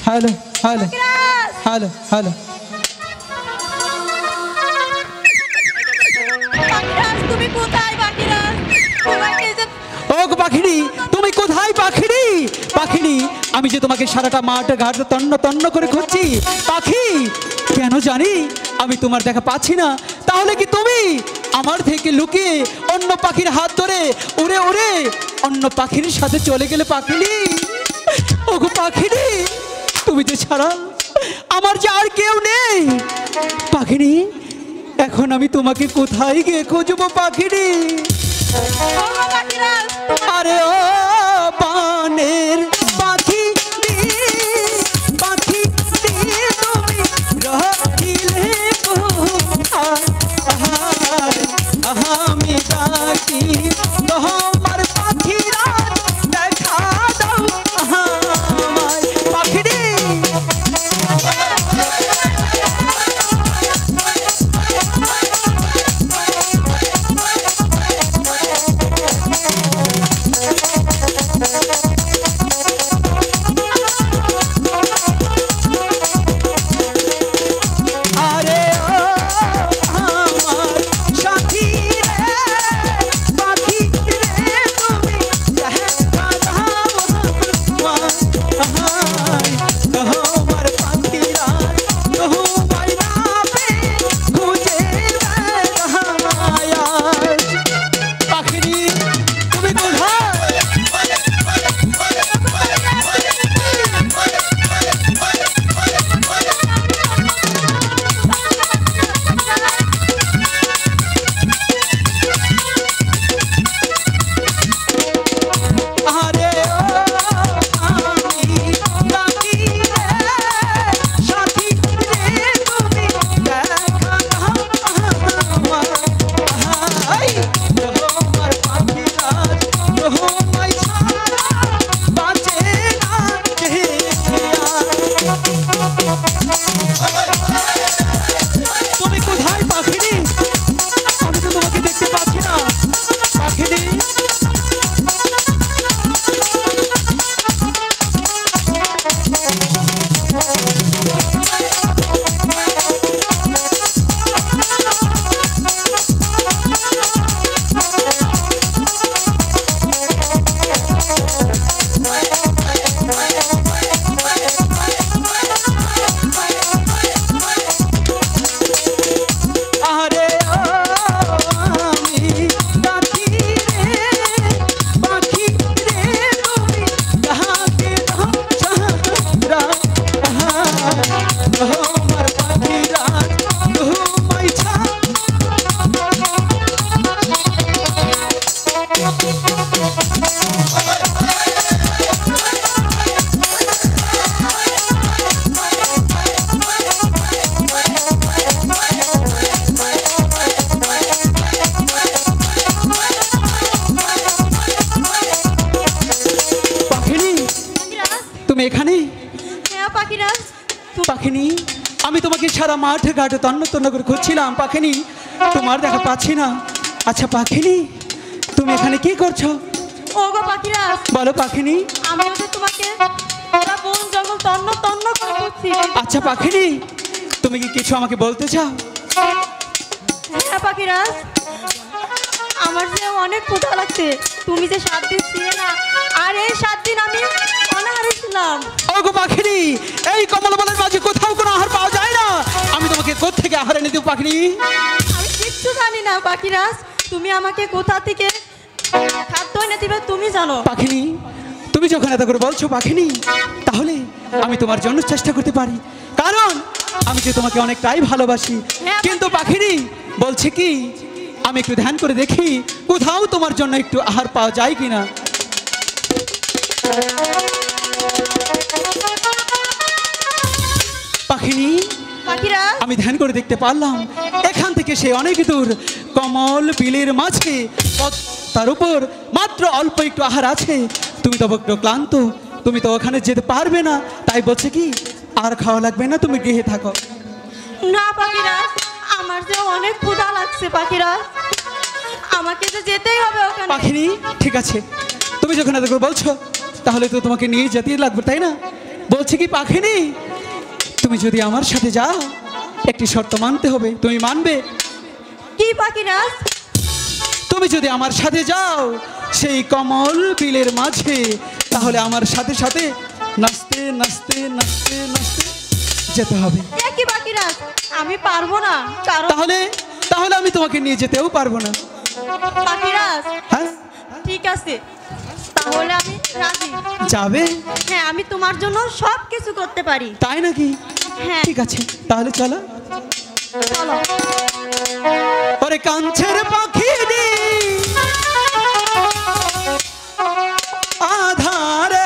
Hello hello hello hello তুমি কোথায় পাখিরাজ? ও পাখিড়ি, তুমি কোথায় পাখিড়ি? পাখিড়ি, আমি যে তোমাকে সারাটা মাঠ ঘাট তন্ন তন্ন করে খুঁজছি পাখি, কেন জানি আমি তোমার দেখা পাচ্ছি না। তাহলে কি তুমি আমার থেকে লুকিয়ে অন্য পাখির হাত ধরে উড়ে উড়ে অন্য পাখির সাথে চলে গেলে পাখিড়ি? ওগো পাখিড়ি, তুমি যে ছাড়া আমার যে আর কেউ নেই পাখিড়ি। এখন আমি তোমাকে কোথায় গিয়ে খুঁজবো পাখিড়ি? আরে ও পানের পাখি পাখি তুমি রহিলে আমি ডাকি তোমার পাখিরা দেখা দাও আমায় পাখিড়ি। পাখিনি, আমি তোমাকে সারা মাঠে ঘাটে তন্ন তন্ন করে খুঁজছিলাম পাখিনি, তোমার দেখা পাচ্ছি না। আচ্ছা পাখিনি, তুমি এখানে কি করছো? ওগো পাখিরাজ, বলো পাখিনি। আমি তো তোমাকে পুরো বন জঙ্গল তন্ন তন্ন করে খুঁজছি। আচ্ছা পাখিনি, তুমি কি কিছু আমাকে বলতে চাও? হ্যাঁ পাখিরাজ, আমার যে অনেক ক্ষুধা লাগছে। তুমি যে 7 দিন ছিলে না, আর এই 7 দিন আমি অনাহারে ছিলাম। ওগো পাখিনি, এই কমলবনের মাঝে কোথাও কোনো আহার পাওয়া যায় না, আমি তোমাকে কোথা থেকে আহার এনে দেব পাখিনি? আমি কিচ্ছু জানি না পাখিরাজ, তুমি আমাকে কোথা থেকে খাদ্য এনে দিবে তুমি জানো। পাখিনি, তুমি যখন এত করে বলছো পাখিনি, তাহলে আমি তোমার জন্য চেষ্টা করতে পারি, কারণ আমি যে তোমাকে অনেকটাই ভালোবাসি। কিন্তু পাখিনি বলছে কি, আমি একটু ধ্যান করে দেখি কোথাও তোমার জন্য একটু আহার পাওয়া যায় কিনা। পাখিনি, আমি ধ্যান করে দেখতে পারলাম এখান থেকে সে অনেক দূর কমল বিলের মাঝে, তার উপর মাত্র অল্প একটু আহার আছে। তুমি তো একটু ক্লান্ত, তুমি তো ওখানে যেতে পারবে না, তাই বলছে কি আর খাওয়া লাগবে না, তুমি গৃহে থাকো। না পাখিরাজ, আমার যে অনেক ক্ষুধা লাগছে পাখিরাজ, আমাকে যে যেতেই হবে ওখানে। পাখিনি ঠিক আছে, তুমি যখন এত করে বলছো তাহলে তো তোমাকে নিয়ে যেতেই লাগবে, তাই না? বলছি কি পাখিনি, তুমি যদি আমার সাথে যাও একটি শর্ত মানতে হবে, তুমি মানবে? কি পাখিরাজ? তুমি যদি আমার সাথে যাও সেই কমল বিলের মাঝে, তাহলে আমার সাথে সাথে নাচতে নাচতে নাচতে নাচতে যেতে হবে। কি পাখিরাজ, আমি পারবো না, কারণ তাহলে তাহলে আমি তোমাকে নিয়ে যেতেও পারবো না। পাখিরাজ হ্যাঁ, ঠিক আছে, তাহলে আমি রাজি। যাবে? হ্যাঁ, আমি তোমার জন্য সব কিছু করতে পারি। তাই নাকি? হ্যাঁ, ঠিক আছে, তাহলে চলো। চলো। ওরে কাঞ্চের পাখি রে আধারে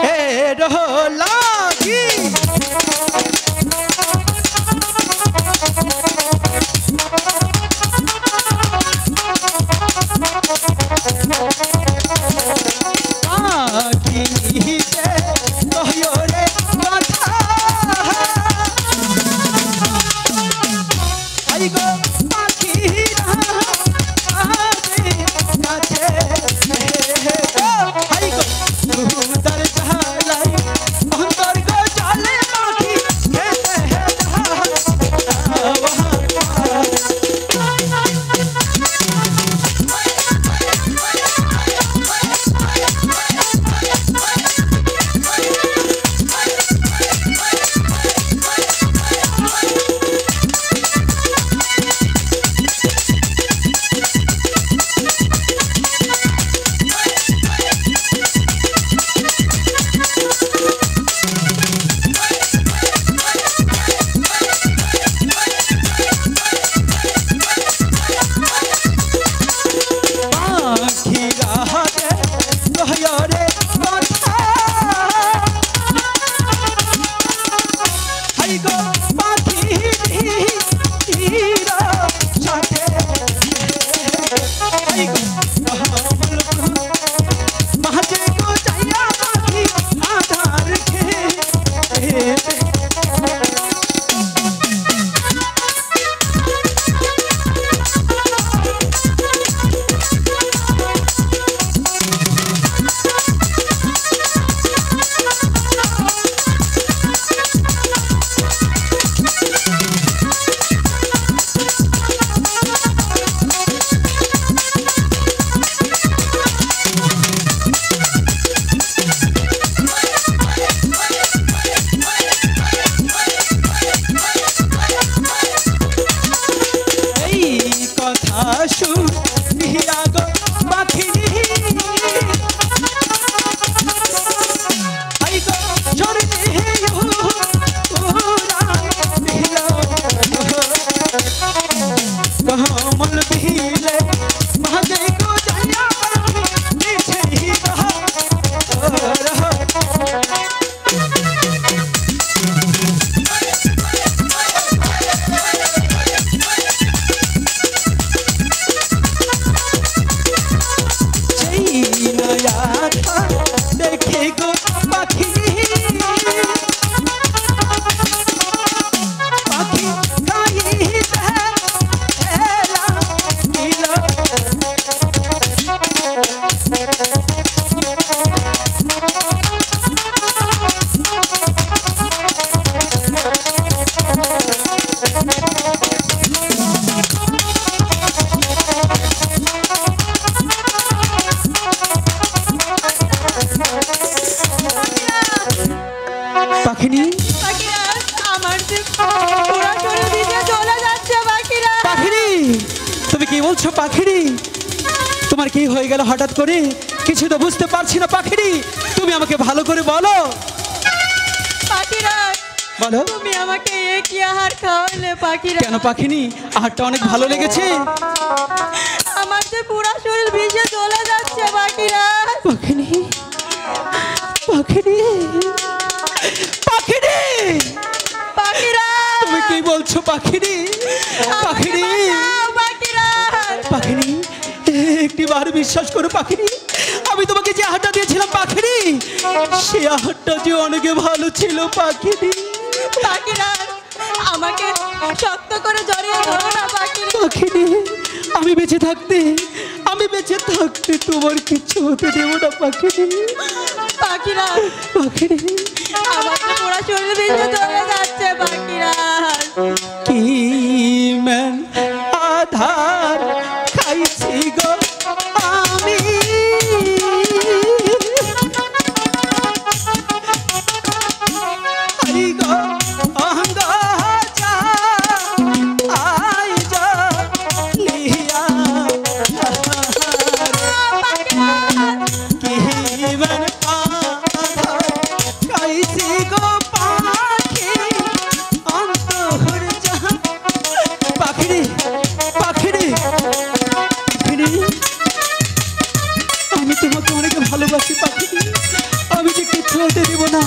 হে লাগি, পাখিনি, আমার যে পুরো শরীর ভিজে চলে যাচ্ছে পাখিরাজ। পাখিনি তুমি কি বলছো পাখিনি? তোমার কি হয়ে গেল হঠাৎ করে? কিছু তো বুঝতে পারছি না পাখিনি, তুমি আমাকে ভালো করে বলো। পাখিরাজ বলো। তুমি আমাকে কি আহার খাওয়ালে পাখিরাজ? কেন পাখিনি, আহারটা অনেক ভালো লেগেছে। আমার যে পুরো শরীর ভিজে চলে যাচ্ছে পাখিরাজ। পাখিনি, পাখিনি, পাখিনি, পাখিরাজ তুমি কি বলছো পাখিনি? পাখিনি, পাখিরাজ পাখিনি, একটি বার বিশ্বাস করো পাখিনি, আমি তোমাকে যে আহারটা দিয়েছিলাম পাখিনি, সে আহারটা যে অনেক ভালো ছিল পাখিনি। পাখিরাজ আমাকে শক্ত করে জড়িয়ে ধরো না পাখিরাজ। পাখিনি, আমি বেঁচে থাকতে তোমার কিচ্ছু হতে দেবো না পাখিনি। পাখিরাজ পাখিনি, পুরা শরীর ভিজে চলে যাচ্ছে পাখিরাজ। কি মান আধার খাইছি গো আমি, আই গো অঙ্গ যা আই যা লিয়া কি মান আধার খাইছি গো পাখি অন্তর যা। পাখিরি পাখিরি পাখিরি, আমি তোমাকে অনেক ভালোবাসি পাখিরি, আমি যে কিছু হতে দেব না।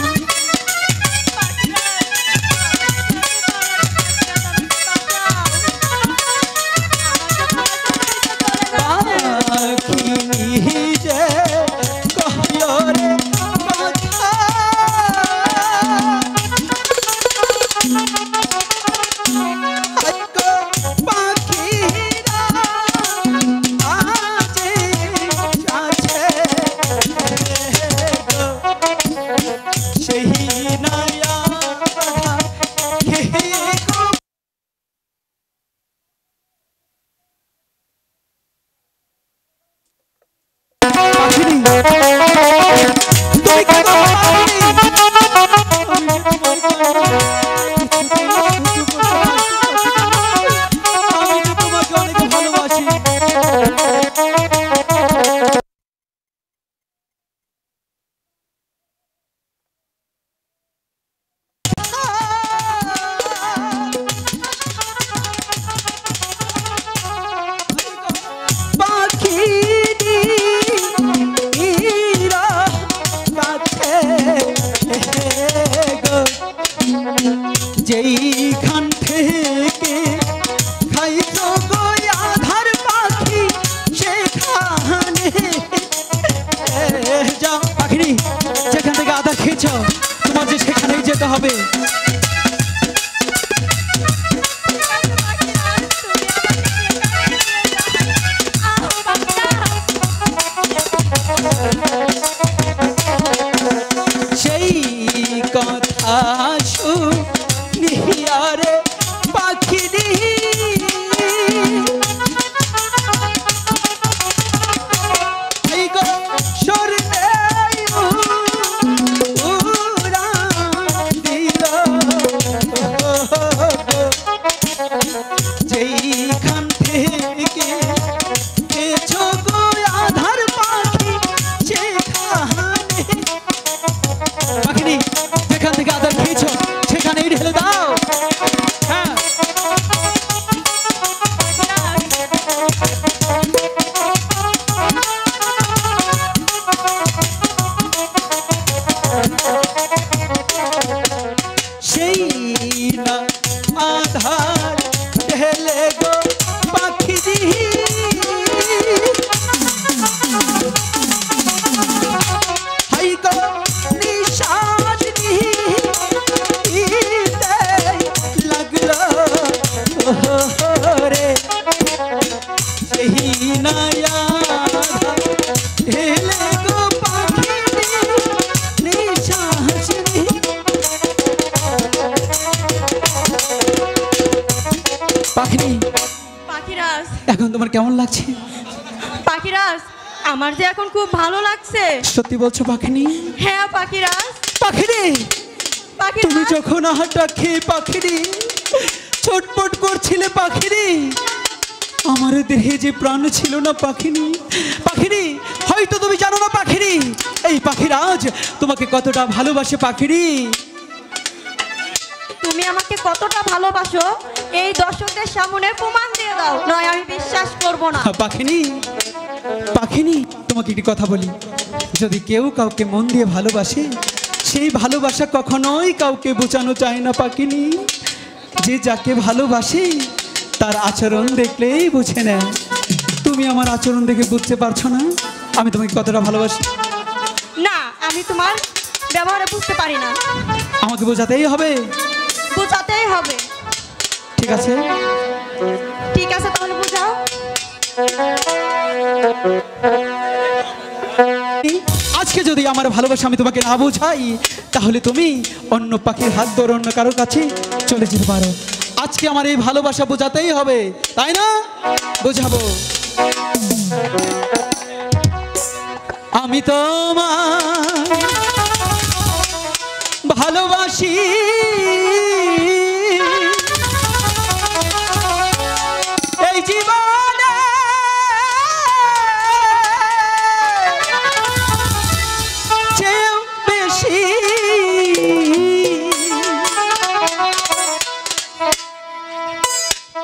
পাখি যে কহরে কথা, আজগো পাখিরা আজে আছে গো, সেই নয়া হে গো। পাখিরি তুমি কেন পাখিরি, আমি যে তোমাকে অনেক ভালোবাসি। পাখিরি ইরা কাছে গো, যেইখান থেকে খাইছো গো আধার পাখি সেখানে যাও। পাখিরি যেখান থেকে আধার খেয়েছ তোমার যে সেখানেই যেতে হবে। সেই কথা শুনিয়া রে পাখিরি এই গো সরতে উড়ান দিল, যেইখান থেকে খেয়েছো গো আধার পাখি সেখানে। পাখিরি যেখান থেকে আধার খেয়েছো সেখানেই ঢেলে দাও। হ্যাঁ সেই না আধার ঢেলে গো পাখিরি, হাই গো নিঃশ্বাস নিতে লাগলো রে, সেই নয়া ঢেলে গো পাখিরি নিঃশ্বাস পাখিরি। পাখিরাজ এখন তোমার কেমন লাগছে? পাখিরাজ আমার যে এখন খুব ভালো লাগছে। সত্যি বলছো পাখিনি? হ্যাঁ পাখিরাজ। পাখিরি তুমি পাখিরাজ যখন আহারটা খেয়ে পাখিরি ছটপট করছিলে পাখিরি, আমার দেহে যে প্রাণ ছিল না পাখিনি। পাখিরি হয়তো তুমি জানো না পাখিরি, এই পাখিরাজ তোমাকে কতটা ভালোবাসে পাখিরি। তুমি আমাকে কতটা ভালোবাসো এই দর্শকদের সামনে প্রমাণ দিয়ে দাও, নয় আমি বিশ্বাস করব না। পাখিনি পাখিনি তোমাকে একটি কথা বলি, যদি কেউ কাউকে মন দিয়ে ভালোবাসে সেই ভালোবাসা কখনোই কাউকে বোঝানো যায় না পাখিনি। যে যাকে ভালোবাসে তার আচরণ দেখলেই বুঝে নেয়। তুমি আমার আচরণ দেখে বুঝতে পারছো না আমি তোমাকে কতটা ভালোবাসি? না আমি তোমার ব্যবহারে বুঝতে পারি না। আমাকে বোঝাতেই হবে। বোঝাতেই হবে। ঠিক আছে ঠিক আছে তাহলে বোঝাও। আজকে যদি যদি আমার ভালোবাসা আমি তোমাকে না বোঝাই, তাহলে তুমি অন্য পাখির হাত ধরে অন্য কারোর কাছে চলে যেতে পারো। আজকে আমার এই ভালোবাসা বোঝাতেই হবে, তাই না? বোঝাবো। আমি তোমায় ভালোবাসি, এই জীবনে চেয়েও বেশি।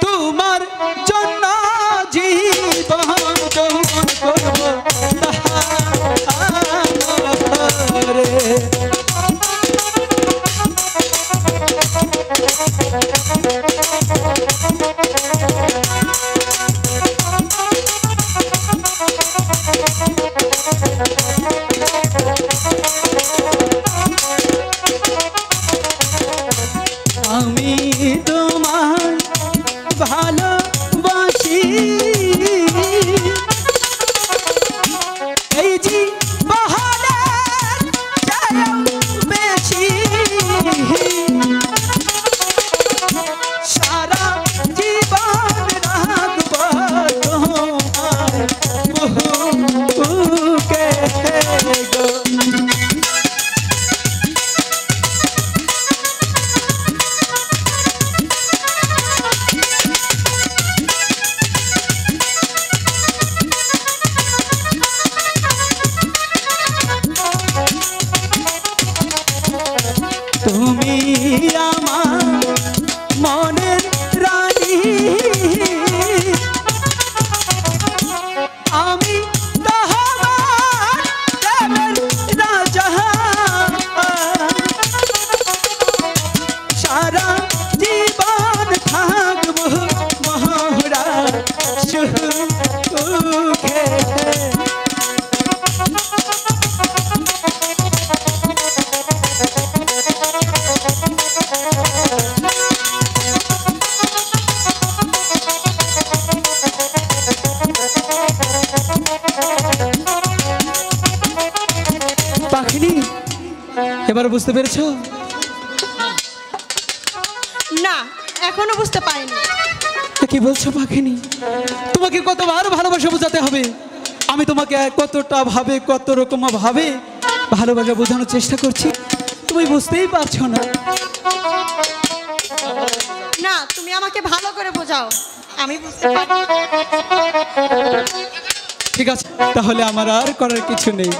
তোমার জন্য জীবন যৌবন করব তাহারে। আমি তোমায় ভালোবাসি, এই জীবনে চেয়েও বেশি। সারা জীবন রাখব তোমার বুকে গো। তুমি আমার মনের রানী, আমি তোমার প্রেমের রাজা। সারা জীবন থাকব মহরা সুখে। পাখিনি, এবার বুঝতে পেরেছো? না, এখনো বুঝতে পারিনি। কি বলছো পাখিনি? তোমাকে কতবার ভালোবাসা বোঝাতে হবে? আমি তোমাকে কতটা ভাবে, কত রকম ভাবে ভালোবাসা বোঝানোর চেষ্টা করছি, তুমি বুঝতেই পারছো না। না, তুমি আমাকে ভালো করে বোঝাও, আমি বুঝতে পারি। ঠিক আছে, তাহলে আমার আর করার কিছু নেই।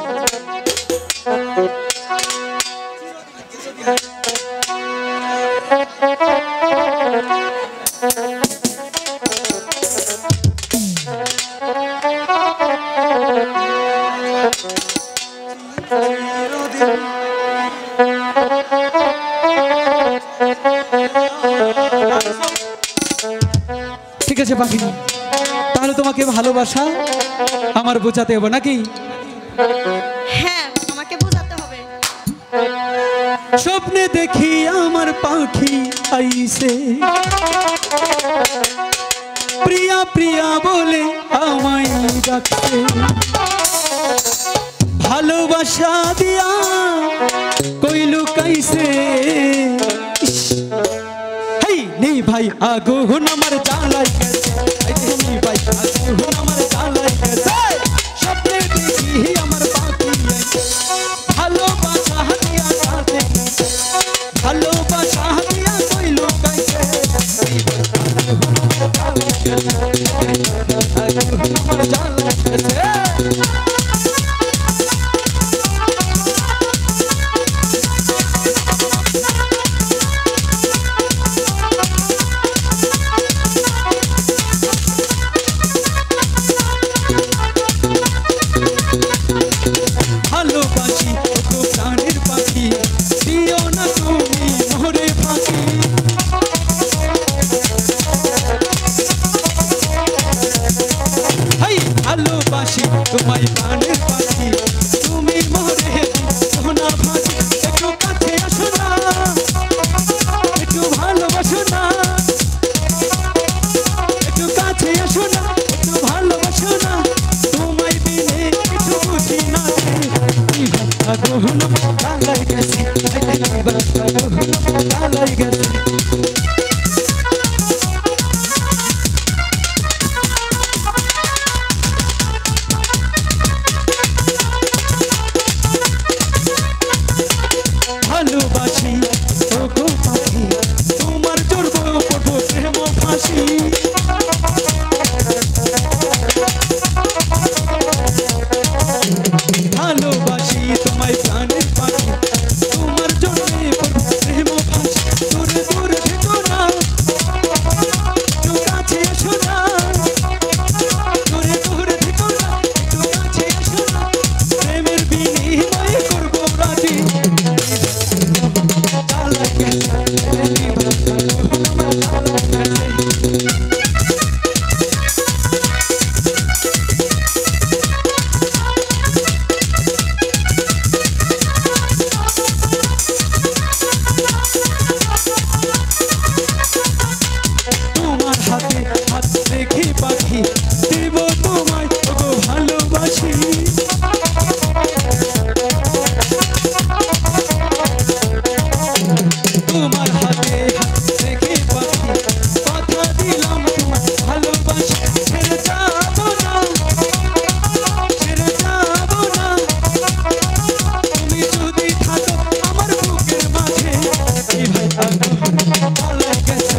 ঠিক আছে পাখিনি, তাহলে তোমাকে ভালোবাসা আমার বোঝাতে হবে নাকি? হ্যাঁ, আমাকে বোঝাতে হবে। স্বপ্নে দেখি আমার পাখি আইছে, প্রিয়া প্রিয়া বলে আমায় ডাকছে। ভালোবাসা দিয়া কইলু কাইছে, হেই নেই ভাই আগুন আমার জ্বালাই গেছে, নেই ভাই আগুন আমার জ্বালাই গেছে। স্বপ্নে দেখি আমার পাখি আইছে, ভালোবাসা দিয়া কাঁদে, ভালোবাসা দিয়া কইলু কাইছে। আগুন আমার জ্বালাই গেছে। ভালোবাসি তো প্রাণের পাখি, দিও না তুমি জ্বালাই গেছে ভালোবাসি ও গো পাখি তোমার জড়ব পড়ব প্রেম ফাঁসি ভালোবাসি তোমায় প্রাণের পাখি তোমার জড়বে পড়ব প্রেম ফাঁসি দূরে দূরে থেকো না একটু কাছে এসো না দূরে দূরে থেকো না একটু কাছে এসো না প্রেমের বিনিময়ে করবো রাজি তোমার হাতে হাত রেখে পাখি দেব তোমায় ওগো ভালোবাসি তোমার হাতে হাত রেখে পাখি কথা দিলাম তোমায় ভালোবাসি ছেড়ে যাবো না ছেড়ে যাবো না তুমি যদি থাকো আমার বুকের মাঝে এই ভাই ভালো গেছে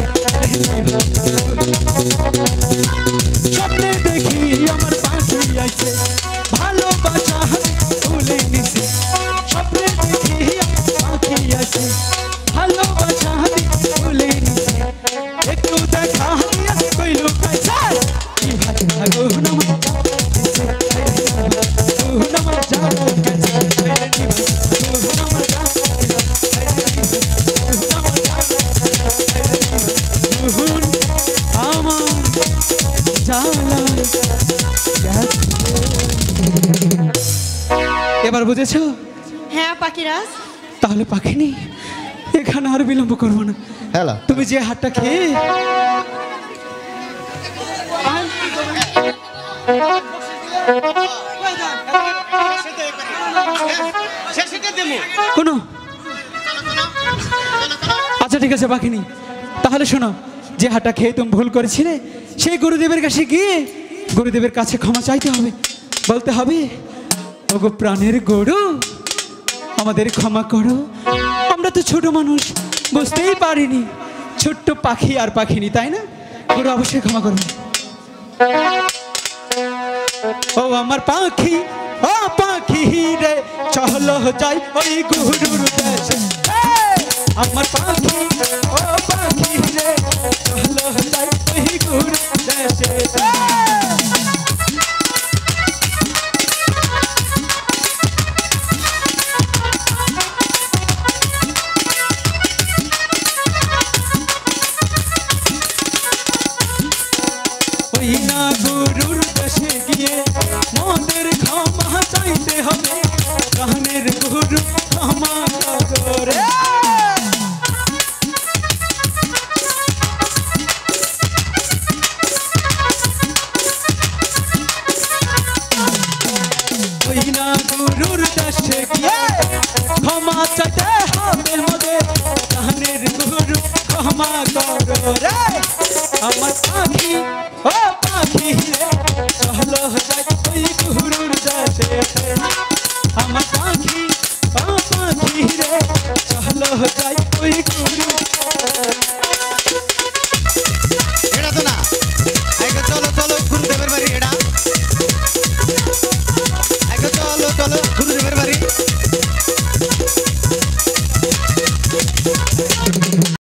স্বপ্নে দেখি আমার পাখি আছে ভালোবাসা তুলে নিছে স্বপ্নে দেখি আমার পাখি আছে ভালোবাসা তুলে নিছে একটু দেখা দিয়া কইল কাইছে কি ভাই ভালো নাম এবার বুঝেছো? হ্যাঁ পাখিরাজ। তাহলে পাখিনি এখানে আর বিলম্ব করবো না। হ্যালো তুমি যে হাতটা খেয়ে কোনো আচ্ছা ঠিক আছে পাখিনি, তাহলে শোনো, যে হাতটা খেয়ে তুমি ভুল করেছিলে সেই গুরুদেবের কাছে গিয়ে গুরুদেবের কাছে ক্ষমা চাইতে হবে, বলতে হবে ওগো প্রাণের গরু আমাদের ক্ষমা করো, আমরা তো ছোট মানুষ বুঝতেই পারিনি, ছোট্ট পাখি আর পাখিনি, তাই না? গুরু অবশ্যই ক্ষমা করবে। ও আমার পাখি, ও পাখি রে চলো যাই ওই গুরুর দেশে, আমার পাখি ও পাখি রে চলো যাই ওই গুরুর দেশে। ওই না গুরুর দেশে গিয়ে মোদের ক্ষমা চাইতে হবে, প্রাণের গুরু ক্ষমা করে। ওই না গুরুর দেশে গিয়ে ক্ষমা চাইতে হবে মোদের, প্রাণের গুরু ক্ষমা করে। আমার পাখি ও পাখি রে চলো যাই ওই গুরুর দেশে, আমার পাখি ও পাখি রে চলো যাই ওই গুরুর